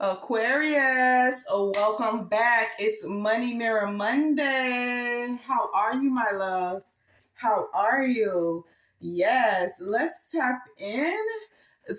Aquarius, welcome back. It's Money Mirror Monday. How are you, my loves? How are you? Yes, let's tap in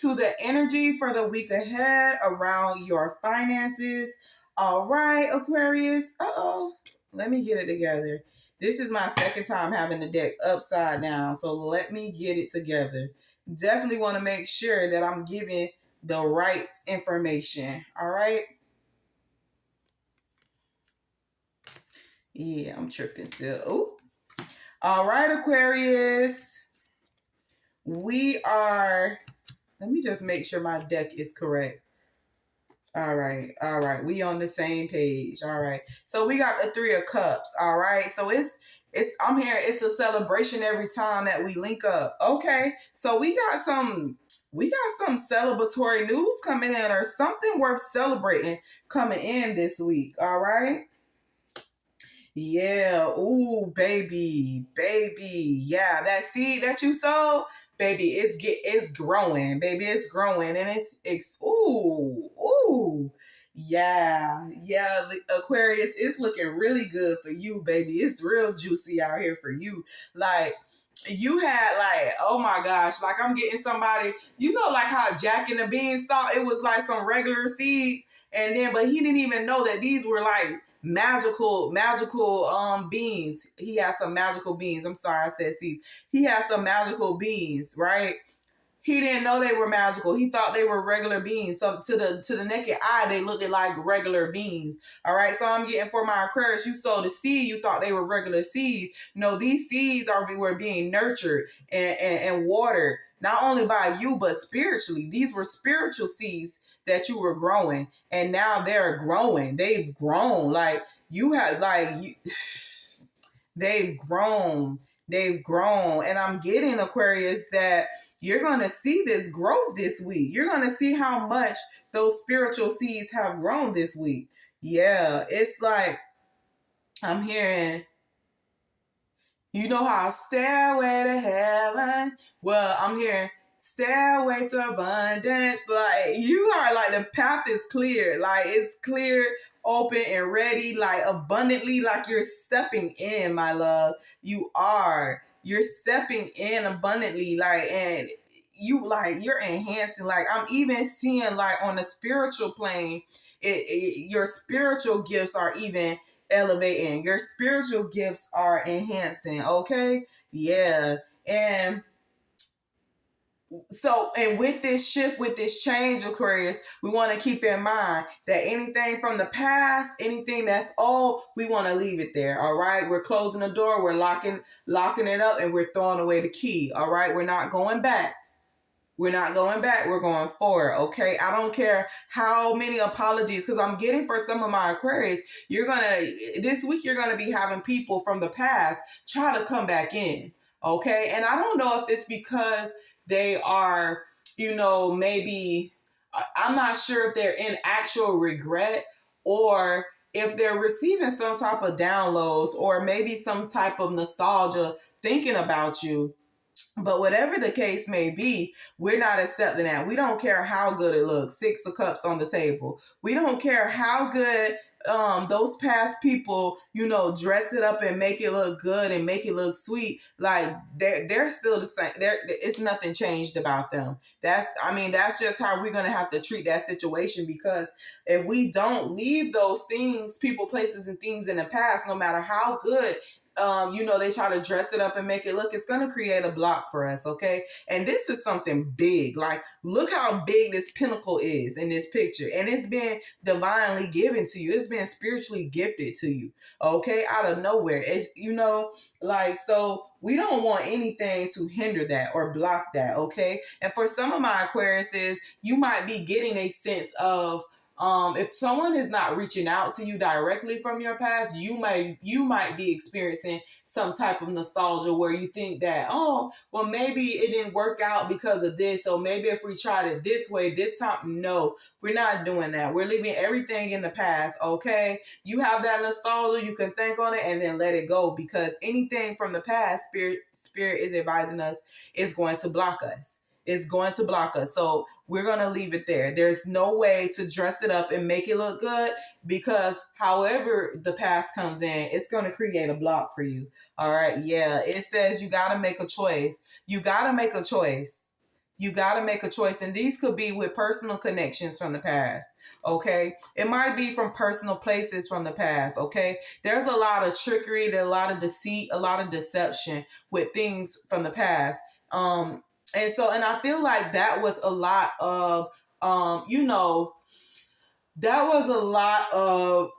to the energy for the week ahead around your finances. All right, Aquarius. Let me get it together. This is my second time having the deck upside down, so let me get it together. Definitely want to make sure that I'm giving the right information. All right. Yeah, I'm tripping still. Oh, all right, Aquarius. We are. Let me just make sure my deck is correct. All right. We on the same page. All right. So we got the Three of Cups. All right. So it's I'm here. It's a celebration every time that we link up. Okay. So we got some celebratory news coming in, or something worth celebrating coming in this week. All right. Yeah. Ooh, baby. Yeah, that seed that you sowed, baby, it's growing, baby. It's growing, and it's ooh. Yeah. Aquarius, it's looking really good for you, baby. It's real juicy out here for you. Like, you had, like, oh my gosh, like, I'm getting somebody, like how Jack and the Beanstalk, it was like some regular seeds, and then but he didn't even know that these were like magical beans. He has some magical beans. I'm sorry, I said seeds. He has some magical beans, right? He didn't know they were magical. He thought they were regular beans. So to the naked eye, they looked like regular beans. All right. So I'm getting, for my Aquarius, you sowed a seed. You thought they were regular seeds. No, these seeds were being nurtured and watered, not only by you, but spiritually. These were spiritual seeds that you were growing, and now they're growing. They've grown. Like, you have, they've grown. They've grown. And I'm getting, Aquarius, that you're going to see this growth this week. You're going to see how much those spiritual seeds have grown this week. Yeah, it's like I'm hearing, how Stairway to Heaven. Well, I'm hearing Stairway to Abundance. Like, you are, like, the path is clear. Like, it's clear, open, and ready, like, abundantly, like you're stepping in, my love. You're stepping in abundantly, like, and you're enhancing. Like, I'm even seeing, like, on the spiritual plane, your spiritual gifts are even elevating. Your spiritual gifts are enhancing. Okay. Yeah. And so, and with this shift, with this change, Aquarius, we want to keep in mind that anything from the past, anything that's old, we want to leave it there. All right. We're closing the door. We're locking it up, and we're throwing away the key. All right. We're not going back. We're not going back. We're going forward. Okay. I don't care how many apologies, because I'm getting, for some of my Aquarius, this week, you're going to be having people from the past try to come back in. Okay. And I don't know if it's because they are, maybe, I'm not sure if they're in actual regret, or if they're receiving some type of downloads, or maybe some type of nostalgia thinking about you. But whatever the case may be, we're not accepting that. We don't care how good it looks. Six of Cups on the table. We don't care how good those past people, dress it up and make it look good and make it look sweet. Like, they're still the same. It's nothing changed about them. That's just how we're gonna have to treat that situation, because if we don't leave those things, people, places, and things in the past, no matter how good they try to dress it up and make it look, it's going to create a block for us. Okay. And this is something big. Like, look how big this pinnacle is in this picture. And it's been divinely given to you. It's been spiritually gifted to you. Okay. Out of nowhere. It's, so we don't want anything to hinder that or block that. Okay. And for some of my Aquariuses, you might be getting a sense of, if someone is not reaching out to you directly from your past, you might be experiencing some type of nostalgia, where you think that, oh, well, maybe it didn't work out because of this, or maybe if we tried it this way this time. No, we're not doing that. We're leaving everything in the past. Okay. You have that nostalgia, you can think on it and then let it go, because anything from the past, spirit is advising us, is going to block us. It's going to block us. So we're going to leave it there. There's no way to dress it up and make it look good, because however the past comes in, it's going to create a block for you. All right. Yeah. It says you got to make a choice. You got to make a choice. You got to make a choice. And these could be with personal connections from the past. Okay. It might be from personal places from the past. Okay. There's a lot of trickery, there's a lot of deceit, a lot of deception with things from the past. And I feel like that was a lot of, that was a lot of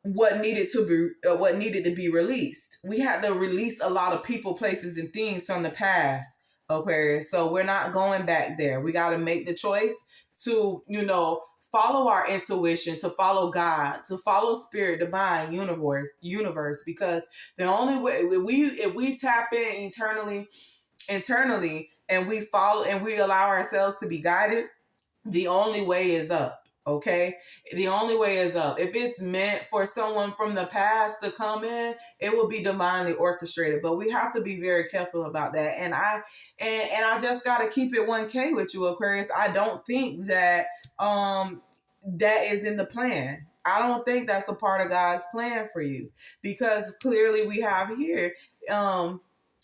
what needed to be released. We had to release a lot of people, places, and things from the past, Aquarius. So we're not going back there. We got to make the choice to, follow our intuition, to follow God, to follow spirit, divine, universe, because the only way if we tap in internally, and we follow and we allow ourselves to be guided, the only way is up. Okay, the only way is up. If it's meant for someone from the past to come in, it will be divinely orchestrated. But we have to be very careful about that. And I just gotta keep it 1K with you, Aquarius. I don't think that that is in the plan. I don't think that's a part of God's plan for you, because clearly we have here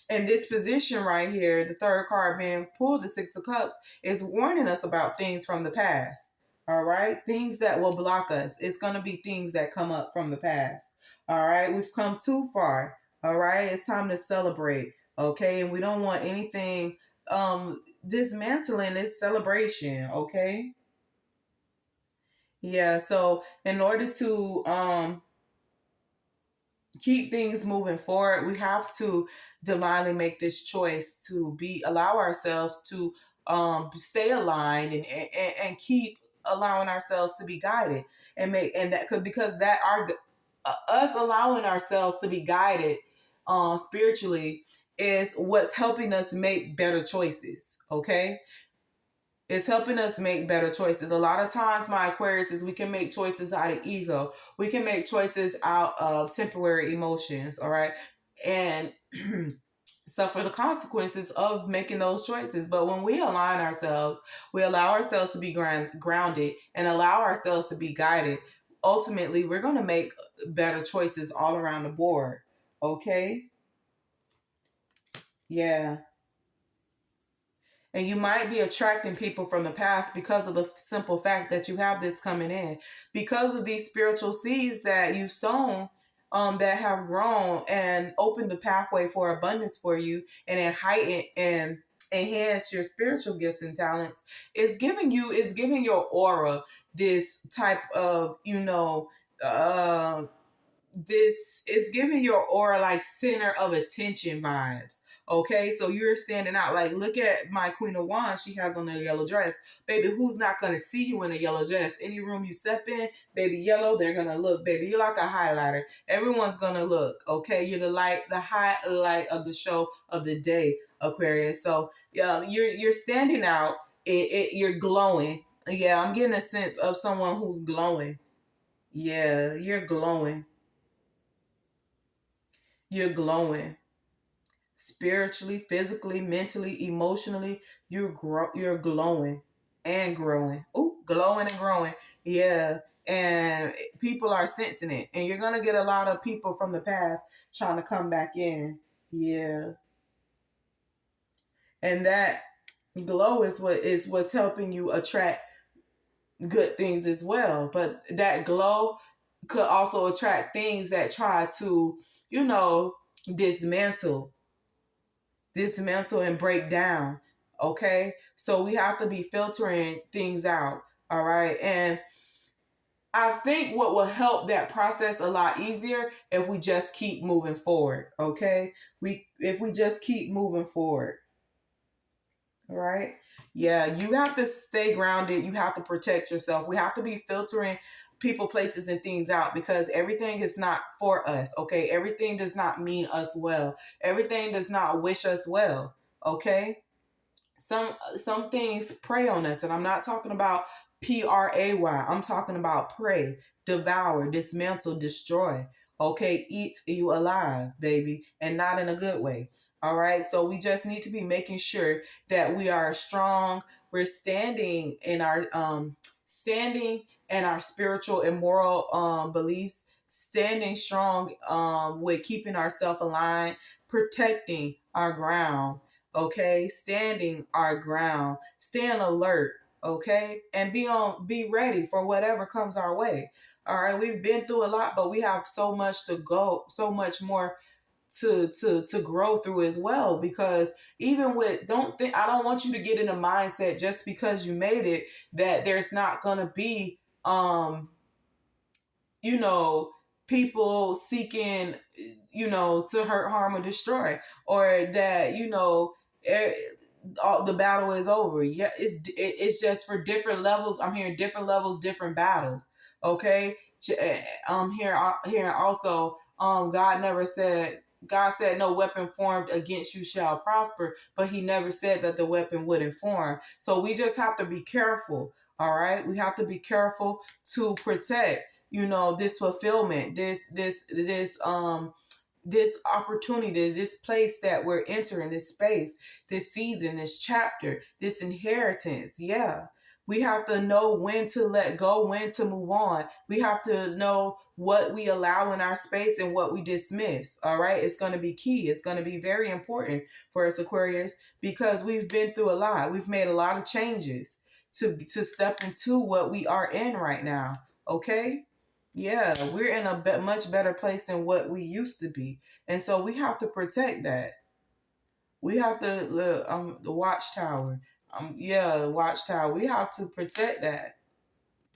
in this position right here, the third card being pulled, the Six of Cups, is warning us about things from the past. All right. Things that will block us. It's going to be things that come up from the past. All right. We've come too far. All right. It's time to celebrate. Okay. And we don't want anything dismantling this celebration. Okay. Yeah. So in order to keep things moving forward, we have to divinely make this choice to allow ourselves to stay aligned and keep allowing ourselves to be guided, and that could, because that our us allowing ourselves to be guided spiritually is what's helping us make better choices. Okay, it's helping us make better choices. A lot of times, my Aquarius, is we can make choices out of ego. We can make choices out of temporary emotions, all right? And suffer the consequences of making those choices. But when we align ourselves, we allow ourselves to be grounded and allow ourselves to be guided, ultimately, we're going to make better choices all around the board, okay? Yeah. And you might be attracting people from the past because of the simple fact that you have this coming in. Because of these spiritual seeds that you've sown, that have grown and opened the pathway for abundance for you, and then heighten and enhance your spiritual gifts and talents, it's giving your aura this type of, this is giving your aura like center of attention vibes. Okay, so you're standing out. Like, look at my Queen of Wands. She has on a yellow dress. Baby, who's not going to see you in a yellow dress? Any room you step in, baby, yellow, they're going to look. Baby, you're like a highlighter. Everyone's going to look. Okay, you're the highlight of the show of the day, Aquarius. So yeah, you're standing out. You're glowing. Yeah, I'm getting a sense of someone who's glowing. Yeah, you're glowing. You're glowing spiritually, physically, mentally, emotionally. You're glowing and growing. Oh, glowing and growing. Yeah. And people are sensing it. And you're going to get a lot of people from the past trying to come back in. Yeah. And that glow is what's helping you attract good things as well. But that glow could also attract things that try to, dismantle and break down. Okay, so we have to be filtering things out. All right, and I think what will help that process a lot easier if we just keep moving forward. Okay, if we just keep moving forward. All right. Yeah, you have to stay grounded. You have to protect yourself. We have to be filtering people, places, and things out, because everything is not for us. Okay, everything does not mean us well. Everything does not wish us well. Okay, some things prey on us, and I'm not talking about pray. I'm talking about prey, devour, dismantle, destroy. Okay, eat you alive, baby, and not in a good way. All right. So we just need to be making sure that we are strong. We're standing in our spiritual and moral beliefs, standing strong with keeping ourselves aligned, protecting our ground. Okay, standing our ground, staying alert. Okay, and be ready for whatever comes our way. All right, we've been through a lot, but we have so much to go, so much more to grow through as well. Because even with, don't think, I don't want you to get in a mindset just because you made it that there's not gonna be you know, people seeking, to hurt, harm, or destroy, or that, eh, all the battle is over. Yeah, it's just for different levels. I'm hearing different levels, different battles. Okay, here also, God said no weapon formed against you shall prosper, but he never said that the weapon wouldn't form. So we just have to be careful. All right, we have to be careful to protect, this fulfillment, this opportunity, this place that we're entering, this space, this season, this chapter, this inheritance. Yeah. We have to know when to let go, when to move on. We have to know what we allow in our space and what we dismiss. All right. It's going to be key. It's going to be very important for us, Aquarius, because we've been through a lot. We've made a lot of changes to step into what we are in right now. Okay. Yeah, we're in a much better place than what we used to be. And so we have to protect that. We have to, the watchtower. Yeah, watchtower. We have to protect that.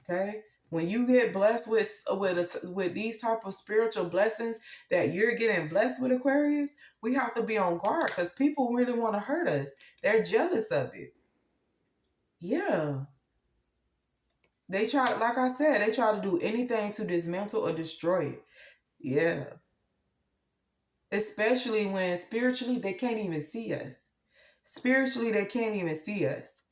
Okay? When you get blessed with these type of spiritual blessings that you're getting blessed with, Aquarius, we have to be on guard because people really want to hurt us. They're jealous of it. Yeah. They try, like I said, they try to do anything to dismantle or destroy it. Yeah. Especially when spiritually they can't even see us. Spiritually, they can't even see us.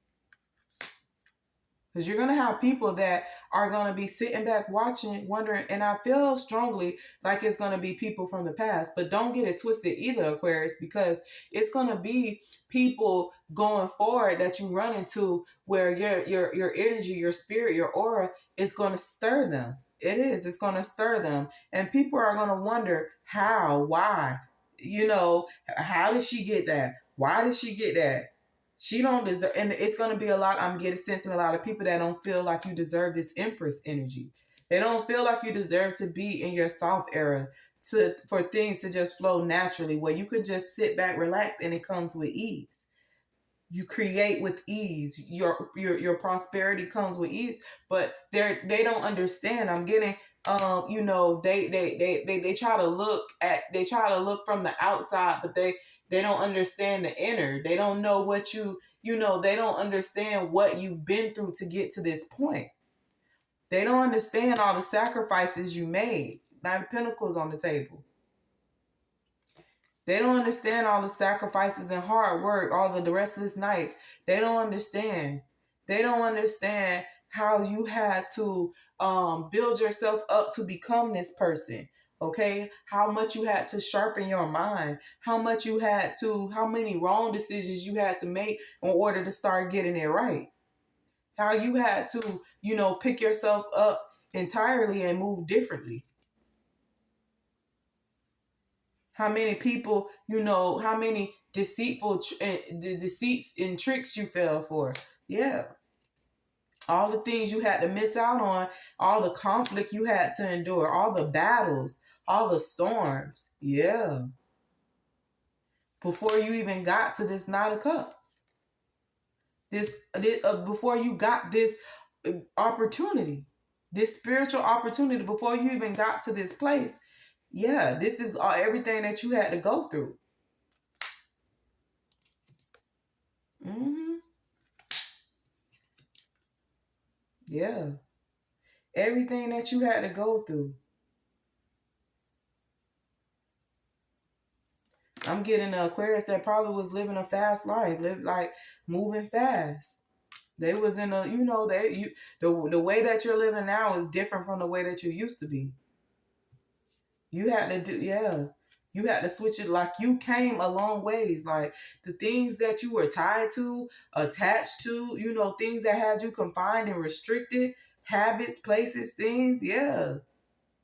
Because you're going to have people that are going to be sitting back watching, wondering, and I feel strongly like it's going to be people from the past, but don't get it twisted either, Aquarius, because it's going to be people going forward that you run into where your energy, your spirit, your aura is going to stir them. It is. It's going to stir them. And people are going to wonder how, why, how did she get that? Why did she get that? She don't deserve, and it's gonna be a lot. I'm getting sensing a lot of people that don't feel like you deserve this Empress energy. They don't feel like you deserve to be in your soft era for things to just flow naturally, where you could just sit back, relax, and it comes with ease. You create with ease. Your prosperity comes with ease, but they don't understand. I'm getting they try to look from the outside, but they don't understand the inner. They don't know what they don't understand what you've been through to get to this point. They don't understand all the sacrifices you made. Nine of Pentacles on the table. They don't understand all the sacrifices and hard work, all the restless nights. They don't understand. They don't understand how you had to build yourself up to become this person. Okay, how much you had to sharpen your mind, how many wrong decisions you had to make in order to start getting it right. How you had to, pick yourself up entirely and move differently. How many people, how many deceits and tricks you fell for. Yeah. All the things you had to miss out on, all the conflict you had to endure, all the battles, all the storms. Yeah. Before you even got to this Knight of Cups. Before you got this opportunity, this spiritual opportunity, before you even got to this place. Yeah, this is everything that you had to go through. Mm-hmm. Yeah. Everything that you had to go through. I'm getting the Aquarius that probably was living a fast life, lived like moving fast. They was in a, the way that you're living now is different from the way that you used to be. You had to do, yeah. You had to switch it. Like, you came a long ways. Like, the things that you were tied to, attached to, you know, things that had you confined and restricted, habits, places, things. Yeah.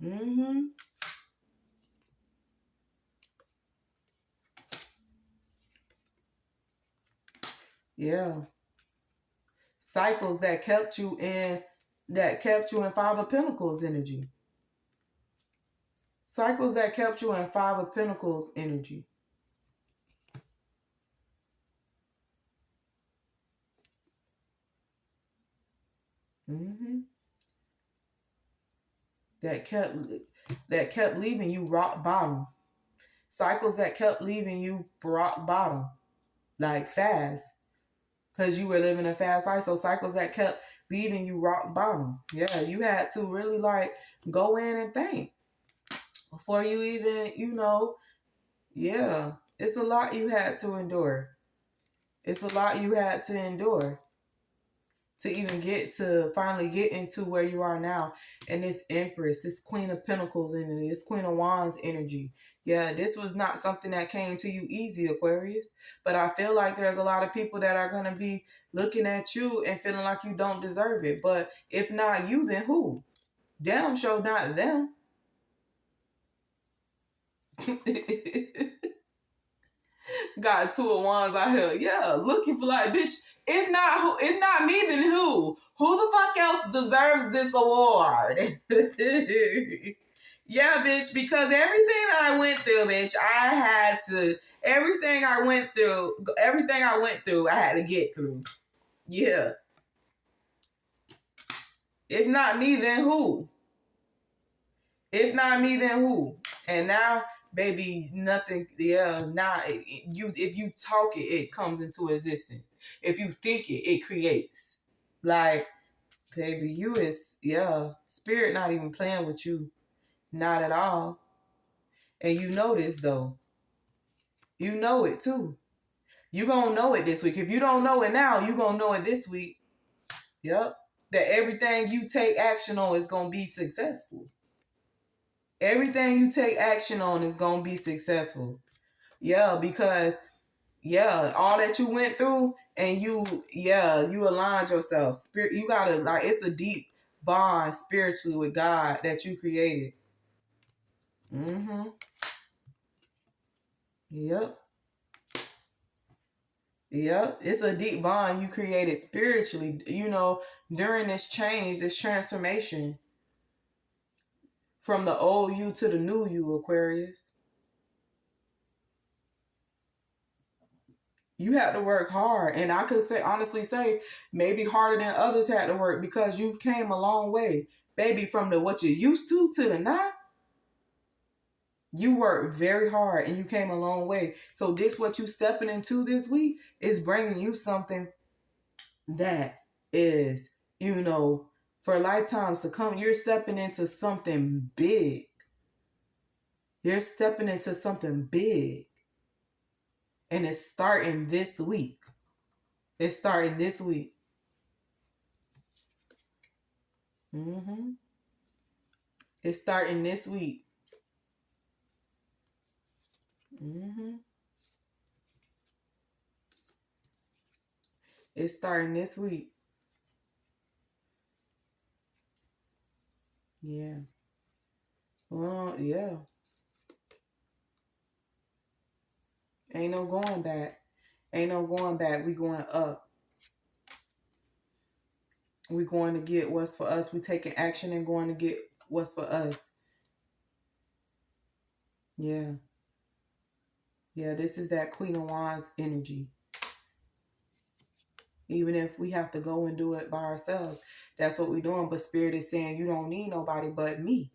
Mm-hmm. Yeah. Cycles that kept you in Five of Pentacles energy. Cycles that kept you in Five of Pentacles energy. Mm-hmm. That kept leaving you rock bottom. Cycles that kept leaving you rock bottom, like fast, because you were living a fast life. So cycles that kept leaving you rock bottom. Yeah, you had to really like go in and think before you even, you know, yeah. It's a lot you had to endure. It's a lot you had to endure to even finally get into where you are now. And this Empress, this Queen of Pentacles energy, this Queen of Wands energy. Yeah, this was not something that came to you easy, Aquarius. But I feel like there's a lot of people that are going to be looking at you and feeling like you don't deserve it. But if not you, then who? Damn sure not them. Got two of wands out here. Yeah, looking for like, bitch, if not me, then who? Who the fuck else deserves this award? Yeah, bitch, because everything that I went through, bitch, everything I went through, I had to get through. Yeah. If not me, then who? If not me, then who? And now, baby, nothing. Yeah, now if you talk it, it comes into existence. If you think it, it creates. Like, baby, spirit not even playing with you, not at all. And you know this though. You know it too. You gonna know it this week. If you don't know it now, you gonna know it this week. Yep. That everything you take action on is gonna be successful. Everything you take action on is gonna be successful. Yeah, because all that you went through and you aligned yourself. Spirit, you gotta like it's a deep bond spiritually with God that you created. Mm-hmm. Yep. Yep. It's a deep bond you created spiritually, you know, during this change, this transformation from the old you to the new you, Aquarius. You had to work hard, and I could honestly say maybe harder than others had to work because you've came a long way, baby. From the what you used to the now, you worked very hard and you came a long way. So this what you stepping into this week is bringing you something that is, you know, for lifetimes to come. You're stepping into something big. You're stepping into something big, and it's starting this week. It's starting this week. Mm-hmm. It's starting this week. Mm-hmm. It's starting this week. Yeah. Well, yeah. Ain't no going back. Ain't no going back. We going up. We going to get what's for us. We taking action and going to get what's for us. Yeah. Yeah, this is that Queen of Wands energy. Even if we have to go and do it by ourselves, that's what we're doing. But Spirit is saying you don't need nobody but me.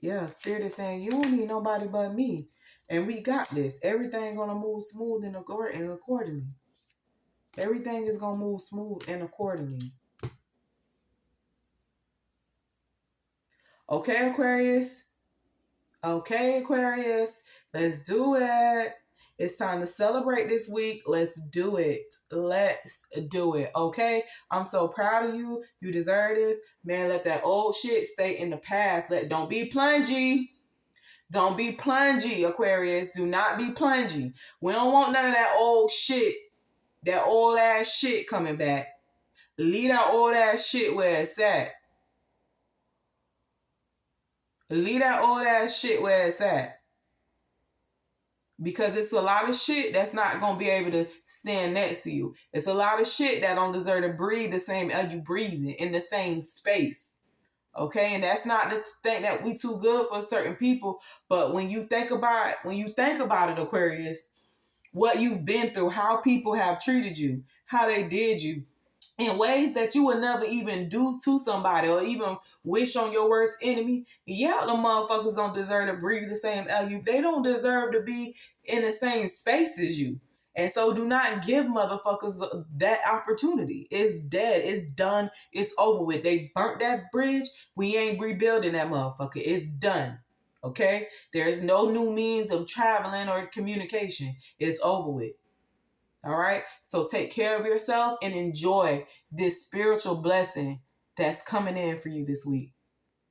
Yeah, Spirit is saying you don't need nobody but me. And we got this. Everything gonna move smooth and accordingly. Everything is gonna move smooth and accordingly. Okay, Aquarius. Okay, Aquarius. Let's do it. It's time to celebrate this week. Let's do it. Let's do it. Okay? I'm so proud of you. You deserve this. Man, let that old shit stay in the past. Don't be plungy. Don't be plungy, Aquarius. Do not be plungy. We don't want none of that old shit, that old ass shit coming back. Leave that old ass shit where it's at. Leave that old ass shit where it's at. Because it's a lot of shit that's not going to be able to stand next to you. It's a lot of shit that don't deserve to breathe the same air you breathing in the same space. Okay, and that's not to think that we too good for certain people, but when you think about it, Aquarius, what you've been through, how people have treated you, how they did you, in ways that you would never even do to somebody or even wish on your worst enemy. Yeah, the motherfuckers don't deserve to breathe the same air you. They don't deserve to be in the same space as you. And so do not give motherfuckers that opportunity. It's dead. It's done. It's over with. They burnt that bridge. We ain't rebuilding that motherfucker. It's done. Okay? There's no new means of traveling or communication. It's over with. All right. So take care of yourself and enjoy this spiritual blessing that's coming in for you this week.